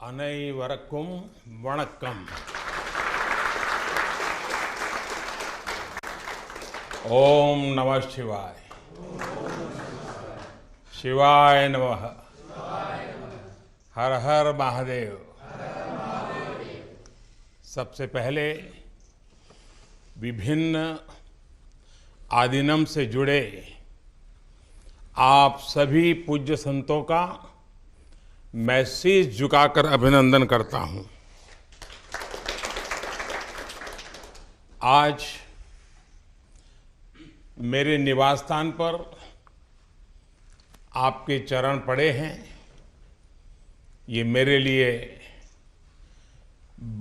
அனைவருக்கும் வணக்கம். ஓம் நம சிவாய். शिवाय नमः. हर हर महादेव. सबसे पहले विभिन्न आदिनम से जुड़े आप सभी पूज्य संतों का मैं शीश झुकाकर अभिनंदन करता हूं. आज मेरे निवास स्थान पर आपके चरण पड़े हैं. ये मेरे लिए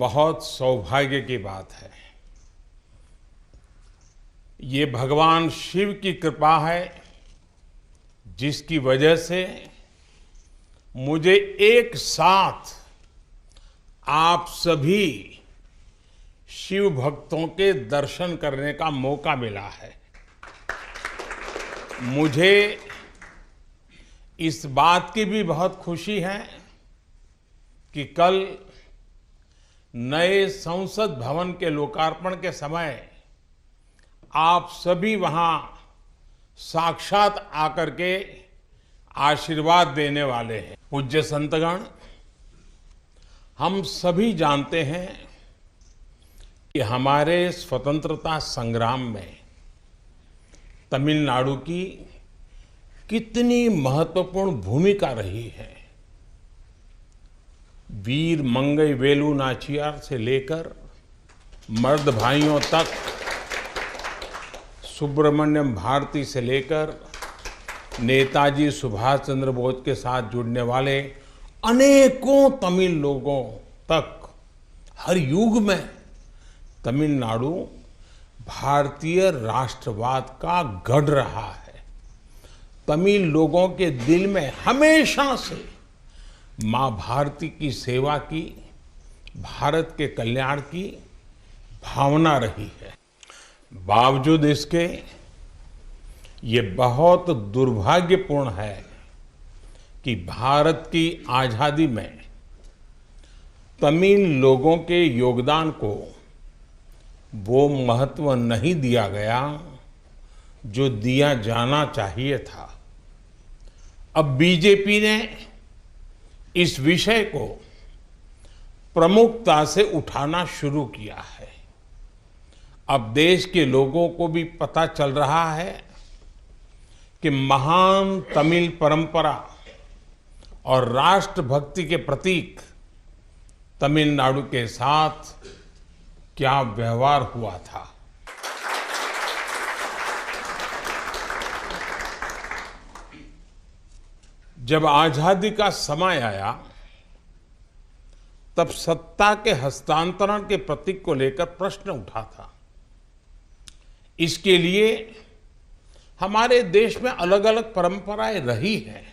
बहुत सौभाग्य की बात है. ये भगवान शिव की कृपा है जिसकी वजह से मुझे एक साथ आप सभी शिव भक्तों के दर्शन करने का मौका मिला है. मुझे इस बात की भी बहुत खुशी है कि कल नए संसद भवन के लोकार्पण के समय आप सभी वहां साक्षात आकर के आशीर्वाद देने वाले हैं. पूज्य संतगण, हम सभी जानते हैं कि हमारे स्वतंत्रता संग्राम में तमिलनाडु की कितनी महत्वपूर्ण भूमिका रही है. वीर मंगई वेलु नाचियार से लेकर मर्द भाइयों तक, सुब्रमण्यम भारती से लेकर नेताजी सुभाष चंद्र बोस के साथ जुड़ने वाले अनेकों तमिल लोगों तक हर युग में तमिलनाडु भारतीय राष्ट्रवाद का गढ़ रहा है. तमिल लोगों के दिल में हमेशा से मां भारती की सेवा की, भारत के कल्याण की भावना रही है. बावजूद इसके ये बहुत दुर्भाग्यपूर्ण है कि भारत की आजादी में तमिल लोगों के योगदान को वो महत्व नहीं दिया गया जो दिया जाना चाहिए था. अब बीजेपी ने इस विषय को प्रमुखता से उठाना शुरू किया है. अब देश के लोगों को भी पता चल रहा है कि महान तमिल परंपरा और राष्ट्रभक्ति के प्रतीक तमिलनाडु के साथ क्या व्यवहार हुआ था. जब आजादी का समय आया तब सत्ता के हस्तांतरण के प्रतीक को लेकर प्रश्न उठा था. इसके लिए हमारे देश में अलग अलग परंपराएं रही हैं,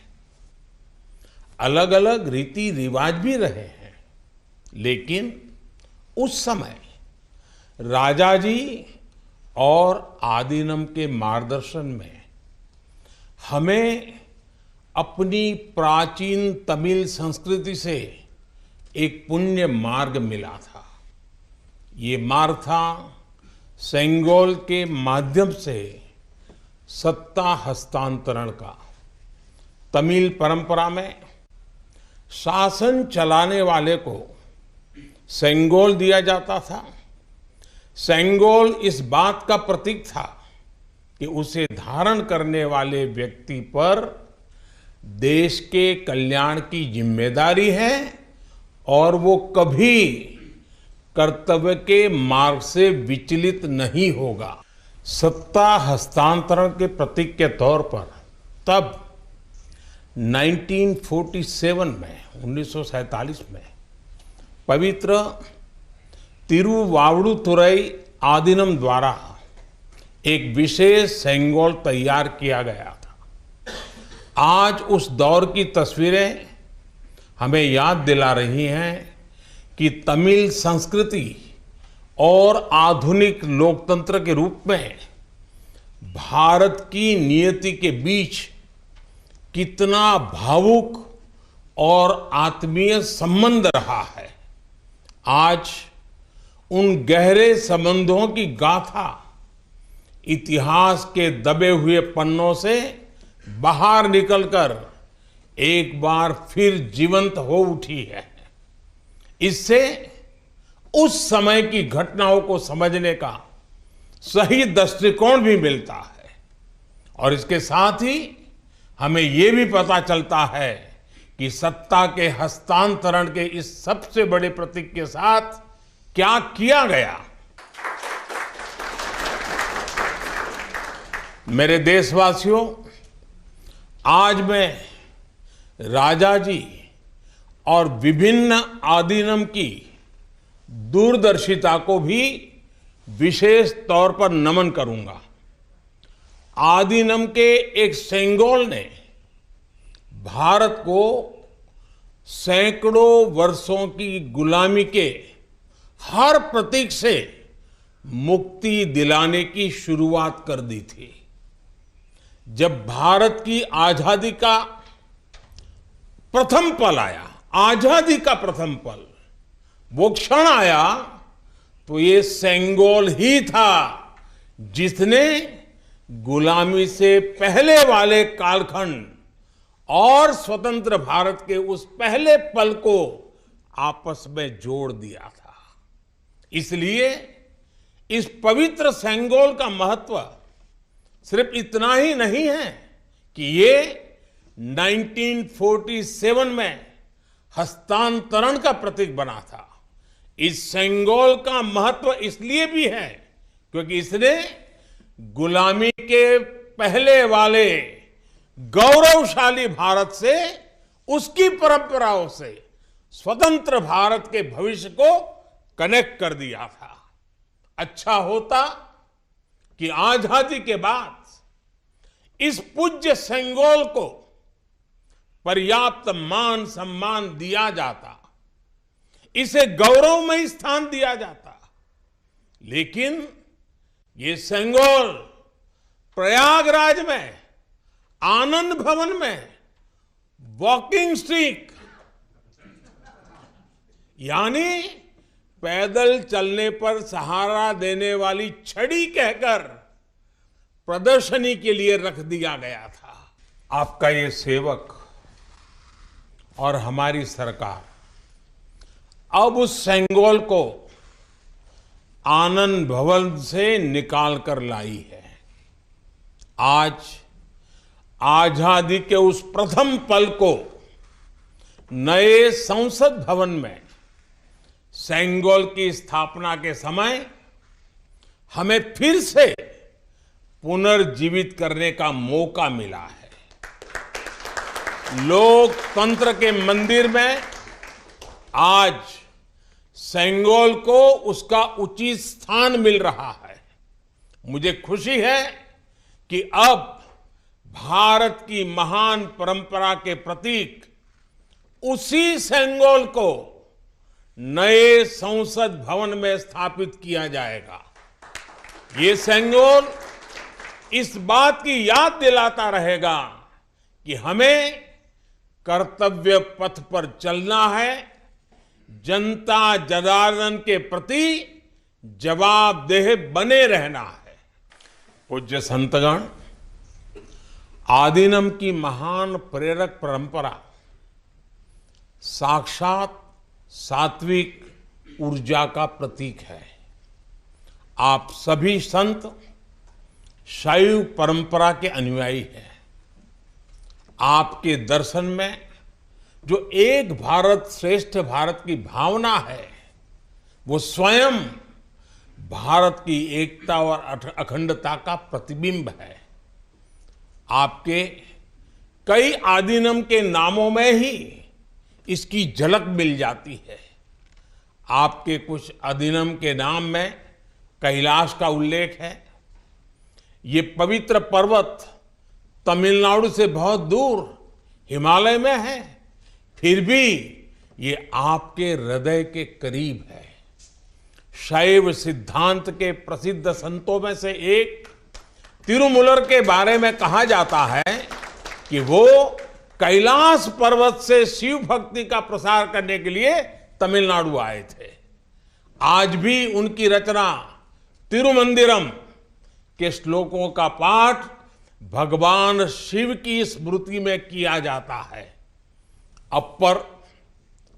अलग अलग रीति रिवाज भी रहे हैं. लेकिन उस समय राजाजी और आदिनम के मार्गदर्शन में हमें अपनी प्राचीन तमिल संस्कृति से एक पुण्य मार्ग मिला था. ये मार्ग था सेंगोल के माध्यम से सत्ता हस्तांतरण का. तमिल परंपरा में शासन चलाने वाले को सेंगोल दिया जाता था. सेंगोल इस बात का प्रतीक था कि उसे धारण करने वाले व्यक्ति पर देश के कल्याण की जिम्मेदारी है और वो कभी कर्तव्य के मार्ग से विचलित नहीं होगा. सत्ता हस्तांतरण के प्रतीक के तौर पर तब 1947 में 1947 में पवित्र तिरुवावड़ुतुरई आदिनम द्वारा एक विशेष सेंगोल तैयार किया गया था. आज उस दौर की तस्वीरें हमें याद दिला रही हैं कि तमिल संस्कृति और आधुनिक लोकतंत्र के रूप में भारत की नियति के बीच कितना भावुक और आत्मीय संबंध रहा है। आज उन गहरे संबंधों की गाथा इतिहास के दबे हुए पन्नों से बाहर निकलकर एक बार फिर जीवंत हो उठी है। इससे उस समय की घटनाओं को समझने का सही दृष्टिकोण भी मिलता है और इसके साथ ही हमें ये भी पता चलता है कि सत्ता के हस्तांतरण के इस सबसे बड़े प्रतीक के साथ क्या किया गया। मेरे देशवासियों, आज मैं राजा जी और विभिन्न आदीनम की दूरदर्शिता को भी विशेष तौर पर नमन करूंगा। आदीनम के एक सेंगोल ने भारत को सैकड़ों वर्षों की गुलामी के हर प्रतीक से मुक्ति दिलाने की शुरुआत कर दी थी। जब भारत की आजादी का प्रथम पल आया, आजादी का प्रथम पल, वो क्षण आया, तो ये सेंगोल ही था जिसने गुलामी से पहले वाले कालखंड और स्वतंत्र भारत के उस पहले पल को आपस में जोड़ दिया था। इसलिए इस पवित्र सेंगोल का महत्व सिर्फ इतना ही नहीं है कि ये 1947 में हस्तांतरण का प्रतीक बना था। इस सेंगोल का महत्व इसलिए भी है क्योंकि इसने गुलामी के पहले वाले गौरवशाली भारत से, उसकी परंपराओं से स्वतंत्र भारत के भविष्य को कनेक्ट कर दिया था। अच्छा होता कि आजादी के बाद इस पूज्य सेंगोल को पर्याप्त मान सम्मान दिया जाता, इसे गौरवमय स्थान दिया जाता, लेकिन ये सेंगोल प्रयागराज में आनंद भवन में वॉकिंग स्टिक यानी पैदल चलने पर सहारा देने वाली छड़ी कहकर प्रदर्शनी के लिए रख दिया गया था। आपका ये सेवक और हमारी सरकार अब उस सेंगोल को आनंद भवन से निकाल कर लाई है। आज आजादी के उस प्रथम पल को नए संसद भवन में सेंगोल की स्थापना के समय हमें फिर से पुनर्जीवित करने का मौका मिला है। लोकतंत्र के मंदिर में आज सेंगोल को उसका उचित स्थान मिल रहा है। मुझे खुशी है कि अब भारत की महान परंपरा के प्रतीक उसी सेंगोल को नए संसद भवन में स्थापित किया जाएगा। ये सेंगोल इस बात की याद दिलाता रहेगा कि हमें कर्तव्य पथ पर चलना है, जनता जनार्दन के प्रति जवाबदेह बने रहना है। पूज्य संतगण, आदीनम की महान प्रेरक परंपरा साक्षात सात्विक ऊर्जा का प्रतीक है। आप सभी संत शैव परंपरा के अनुयायी हैं। आपके दर्शन में जो एक भारत श्रेष्ठ भारत की भावना है, वो स्वयं भारत की एकता और अखंडता का प्रतिबिंब है। आपके कई आदीनम के नामों में ही इसकी झलक मिल जाती है। आपके कुछ आदीनम के नाम में कैलाश का उल्लेख है। ये पवित्र पर्वत तमिलनाडु से बहुत दूर हिमालय में है, फिर भी ये आपके हृदय के करीब है। शैव सिद्धांत के प्रसिद्ध संतों में से एक तिरुमूलर के बारे में कहा जाता है कि वो कैलाश पर्वत से शिव भक्ति का प्रसार करने के लिए तमिलनाडु आए थे। आज भी उनकी रचना तिरुमंदिरम के श्लोकों का पाठ भगवान शिव की स्मृति में किया जाता है। अप्पर,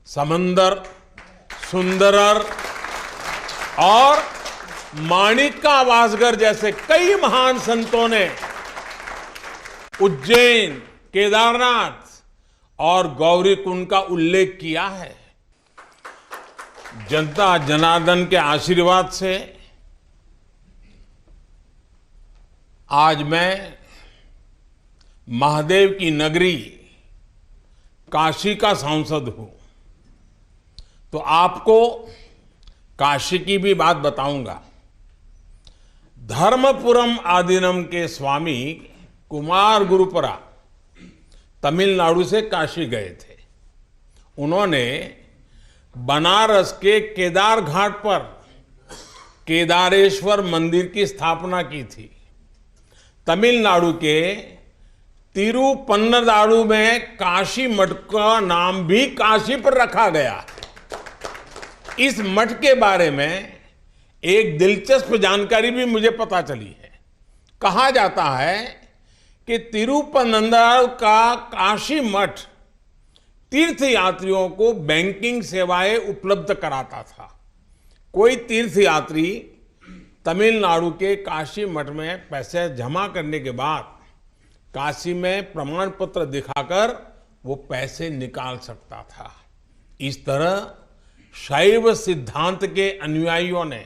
समंदर, सुंदरर और माणिका वासगर जैसे कई महान संतों ने उज्जैन, केदारनाथ और गौरीकुंड का उल्लेख किया है। जनता जनार्दन के आशीर्वाद से आज मैं महादेव की नगरी काशी का सांसद हूं, तो आपको काशी की भी बात बताऊंगा। धर्मपुरम आदीनम के स्वामी कुमार गुरुपरा तमिलनाडु से काशी गए थे। उन्होंने बनारस के केदार घाट पर केदारेश्वर मंदिर की स्थापना की थी। तमिलनाडु के तिरुपन्नदारु में काशी मठ का नाम भी काशी पर रखा गया। इस मठ के बारे में एक दिलचस्प जानकारी भी मुझे पता चली है। कहा जाता है कि तिरुपन्नदारु का काशी मठ तीर्थ यात्रियों को बैंकिंग सेवाएं उपलब्ध कराता था। कोई तीर्थ यात्री तमिलनाडु के काशी मठ में पैसे जमा करने के बाद काशी में प्रमाण पत्र दिखाकर वो पैसे निकाल सकता था। इस तरह शैव सिद्धांत के अनुयायियों ने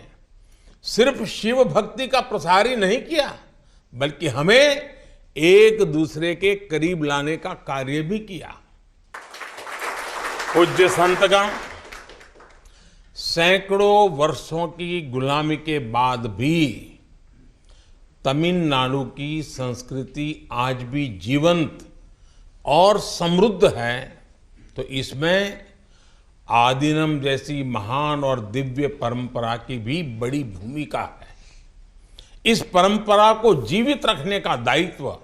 सिर्फ शिव भक्ति का प्रसार ही नहीं किया, बल्कि हमें एक दूसरे के करीब लाने का कार्य भी किया। पूज्य संतगण, सैकड़ों वर्षों की गुलामी के बाद भी तमिलनाडु की संस्कृति आज भी जीवंत और समृद्ध है, तो इसमें आदीनम जैसी महान और दिव्य परंपरा की भी बड़ी भूमिका है। इस परंपरा को जीवित रखने का दायित्व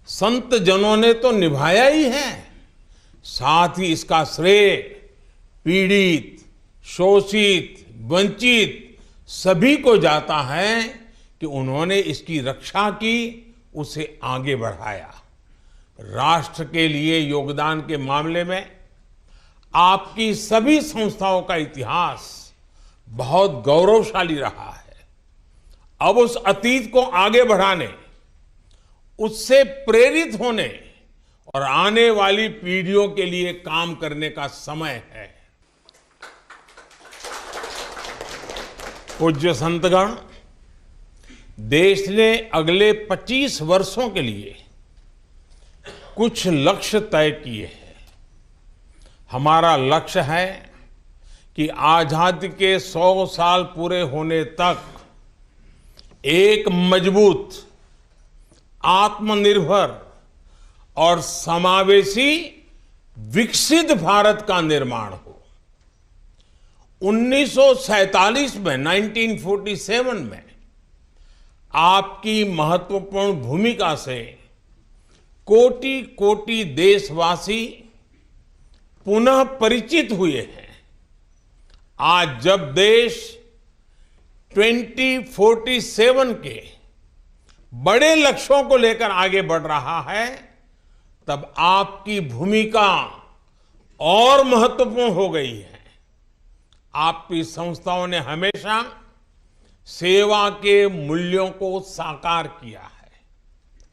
संत जनों ने तो निभाया ही है, साथ ही इसका श्रेय पीड़ित, शोषित, वंचित सभी को जाता है कि उन्होंने इसकी रक्षा की, उसे आगे बढ़ाया। राष्ट्र के लिए योगदान के मामले में आपकी सभी संस्थाओं का इतिहास बहुत गौरवशाली रहा है। अब उस अतीत को आगे बढ़ाने, उससे प्रेरित होने और आने वाली पीढ़ियों के लिए काम करने का समय है। पूज्य संतगण, देश ने अगले 25 वर्षों के लिए कुछ लक्ष्य तय किए हैं। हमारा लक्ष्य है कि आजादी के 100 साल पूरे होने तक एक मजबूत, आत्मनिर्भर और समावेशी विकसित भारत का निर्माण हो। 1947 में 1947 में आपकी महत्वपूर्ण भूमिका से कोटि कोटि देशवासी पुनः परिचित हुए हैं। आज जब देश 2047 के बड़े लक्ष्यों को लेकर आगे बढ़ रहा है, तब आपकी भूमिका और महत्वपूर्ण हो गई है। आपकी संस्थाओं ने हमेशा सेवा के मूल्यों को साकार किया है।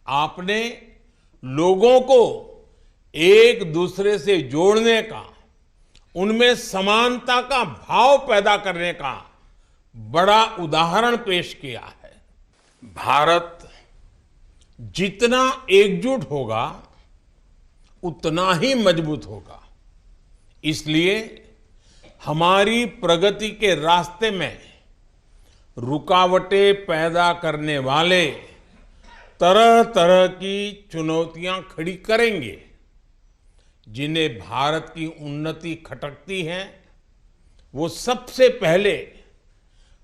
आपने लोगों को एक दूसरे से जोड़ने का, उनमें समानता का भाव पैदा करने का बड़ा उदाहरण पेश किया है। भारत जितना एकजुट होगा उतना ही मजबूत होगा। इसलिए हमारी प्रगति के रास्ते में रुकावटें पैदा करने वाले तरह तरह की चुनौतियां खड़ी करेंगे। जिन्हें भारत की उन्नति खटकती है, वो सबसे पहले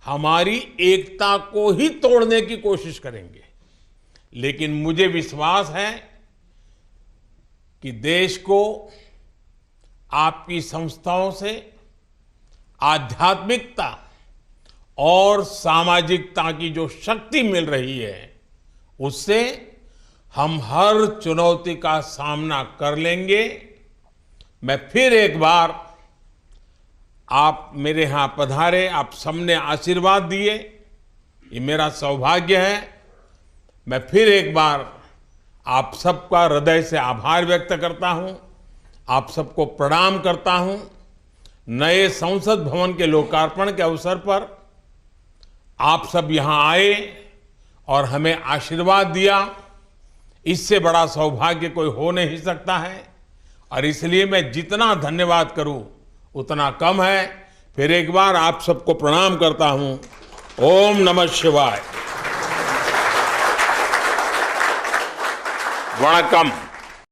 हमारी एकता को ही तोड़ने की कोशिश करेंगे। लेकिन मुझे विश्वास है कि देश को आपकी संस्थाओं से आध्यात्मिकता और सामाजिकता की जो शक्ति मिल रही है, उससे हम हर चुनौती का सामना कर लेंगे। मैं फिर एक बार, आप मेरे यहां पधारे, आप सबने आशीर्वाद दिए, ये मेरा सौभाग्य है। मैं फिर एक बार आप सबका हृदय से आभार व्यक्त करता हूं, आप सबको प्रणाम करता हूं। नए संसद भवन के लोकार्पण के अवसर पर आप सब यहां आए और हमें आशीर्वाद दिया, इससे बड़ा सौभाग्य कोई हो नहीं सकता है। और इसलिए मैं जितना धन्यवाद करूं उतना कम है। फिर एक बार आप सबको प्रणाम करता हूं। ओम नमः शिवाय। वणक्कम।